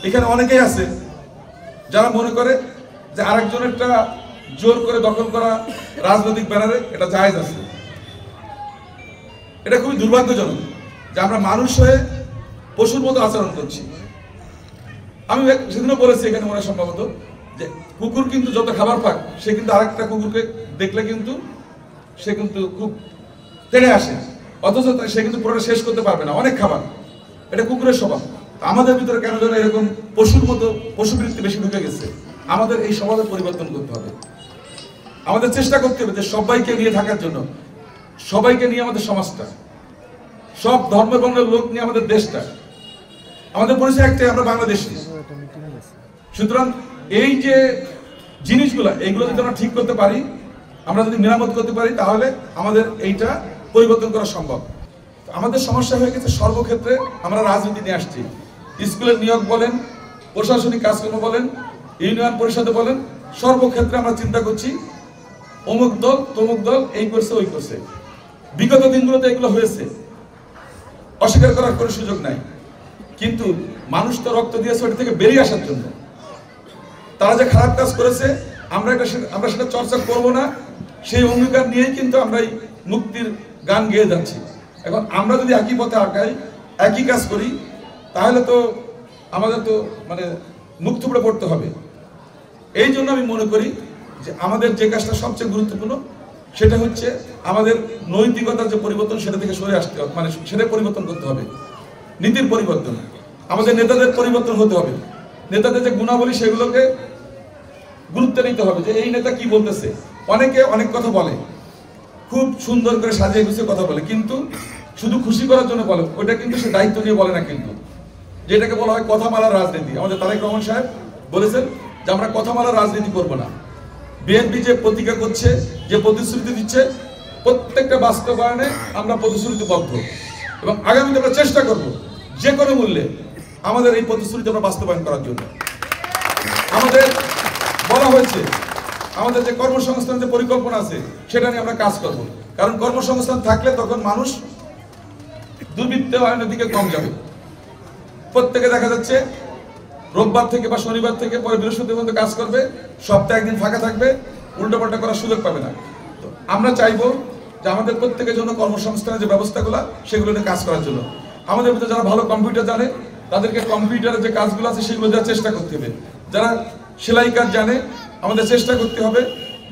এখানে অনেকেই আছে যারা মনে করে যে আরেকজনেরটা জোর করে দখল করা রাজনৈতিক ব্যানারে এটা জায়েজ আছে। এটা খুবই দুর্ভাগ্যজনক যে আমরা মানুষ হয়ে পশুর মতো আচরণ করছি। আমি সেদিনও বলেছি এখানে মনে সম্ভবত যে কুকুর কিন্তু যত খাবার পাক সে কিন্তু আরেকটা কুকুরকে দেখলে কিন্তু সে কিন্তু খুব তেড়ে আসে, অথচ সে কিন্তু পুরোটা শেষ করতে পারবে না, অনেক খাবার। এটা কুকুরের স্বভাব। আমাদের ভিতরে কেন যেন এরকম পশুর মতো পশুবৃত্তি বেশি ঢুকে গেছে। আমাদের এই স্বভাবের পরিবর্তন করতে হবে। আমাদের চেষ্টা করতে হবে যে সবাইকে নিয়ে থাকার জন্য, সবাইকে নিয়ে আমাদের সমাজটা, সব ধর্ম বর্ণের লোক নিয়ে আমাদের দেশটা। আমাদের পরিচয় একটাই, আমরা বাংলাদেশী। সুতরাং এই যে জিনিসগুলো, এইগুলো যদি আমরা ঠিক করতে পারি, আমরা যদি মেরামত করতে পারি, তাহলে আমাদের এইটা পরিবর্তন করা সম্ভব। আমাদের সমস্যা হয়ে গেছে সর্বক্ষেত্রে আমরা রাজনীতি নিয়ে আসছি। স্কুলের নিয়োগ বলেন, প্রশাসনিক কাজকর্ম বলেন, ইউনিয়ন পরিষদে বলেন, সর্বক্ষেত্রে আমরা চিন্তা করছি অমুক দল তমুক দল এই করছে ওই করছে। বিগত দিনগুলোতে এগুলো হয়েছে, অস্বীকার করার কোনো সুযোগ নাই। কিন্তু মানুষ তো রক্ত দিয়েছে ওটা থেকে বেরিয়ে আসার জন্য। তারা যে খারাপ কাজ করেছে আমরা সেটা চর্চা করব না, সেই অঙ্গীকার নিয়েই কিন্তু আমরা এই মুক্তির গান গেয়ে যাচ্ছি। এখন আমরা যদি একই পথে আগাই, একই কাজ করি, তাহলে তো আমাদের তো মানে মুখ থুবড়ে পড়তে হবে। এই জন্য আমি মনে করি যে আমাদের যে কাজটা সবচেয়ে গুরুত্বপূর্ণ সেটা হচ্ছে আমাদের নৈতিকতার যে পরিবর্তন, সেটা থেকে সরে আসতে হবে, মানে সেটা পরিবর্তন করতে হবে। নীতির পরিবর্তন, আমাদের নেতাদের পরিবর্তন হতে হবে। নেতাদের যে গুণাবলী সেগুলোকে গুরুত্ব নিতে হবে যে এই নেতা কি বলতেছে। অনেকে অনেক কথা বলে, খুব সুন্দর করে সাজিয়ে গুছিয়ে কথা বলে, কিন্তু শুধু খুশি করার জন্য বলে, ওইটা কিন্তু সে দায়িত্ব নিয়ে বলে না। কিন্তু যেটাকে বলা হয় কথা মারার রাজনীতি। আমাদের তারেক রহমান সাহেব বলেছেন যে আমরা কথা মারার রাজনীতি করব না। বিএনপি যে প্রতিজ্ঞা করছে, যে প্রতিশ্রুতি দিচ্ছে, প্রত্যেকটা বাস্তবায়নে আমরা প্রতিশ্রুতিবদ্ধ এবং আগামীতে আমরা চেষ্টা করব যে কোনো মূল্যে আমাদের এই প্রতিশ্রুতি আমরা বাস্তবায়ন করার জন্য। আমাদের বলা হয়েছে আমাদের যে কর্মসংস্থান যে পরিকল্পনা আছে সেটা নিয়ে আমরা কাজ করব, কারণ কর্মসংস্থান থাকলে তখন মানুষ দুর্বৃত্তায়নের দিকে কম যাবে। প্রত্যেকে দেখা যাচ্ছে রোববার থেকে বা শনিবার থেকে পরে বৃহস্পতিবার পর্যন্ত কাজ করবে, সপ্তাহে একদিন ফাঁকা থাকবে, উল্টোপাল্টা করার সুযোগ পাবে না। তো আমরা চাইবো যে আমাদের প্রত্যেকের জন্য কর্মসংস্থানের যে ব্যবস্থাগুলো সেগুলো নিয়ে কাজ করার জন্য। আমাদের ভিতরে যারা ভালো কম্পিউটার জানে তাদেরকে কম্পিউটারের যে কাজগুলো আছে সেগুলো দেওয়ার চেষ্টা করতে হবে। যারা সেলাই কাজ জানে আমাদের চেষ্টা করতে হবে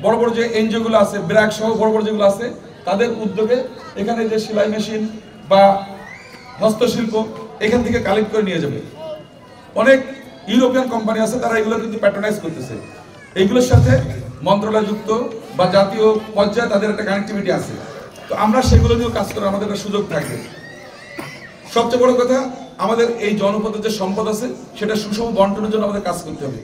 বড় বড় যে এনজিওগুলো আছে, ব্র্যাক সহ বড় বড় যেগুলো আছে, তাদের উদ্যোগে এখানে যে সেলাই মেশিন বা হস্তশিল্প এখান থেকে কালেক্ট করে নিয়ে যাবে। অনেক ইউরোপিয়ান কোম্পানি আছে, তারা এগুলো কিন্তু প্যাট্রোনাইজ করতেছে। এইগুলোর সাথে মন্ত্রণালয় যুক্ত বা জাতীয় পর্যায়ে তাদের একটা কানেক্টিভিটি আছে। তো আমরা সেগুলো নিয়েও কাজ করার আমাদের একটা সুযোগ থাকবে। সবচেয়ে বড় কথা, আমাদের এই জনপদের যে সম্পদ আছে সেটা সুষম বন্টনের জন্য আমাদের কাজ করতে হবে।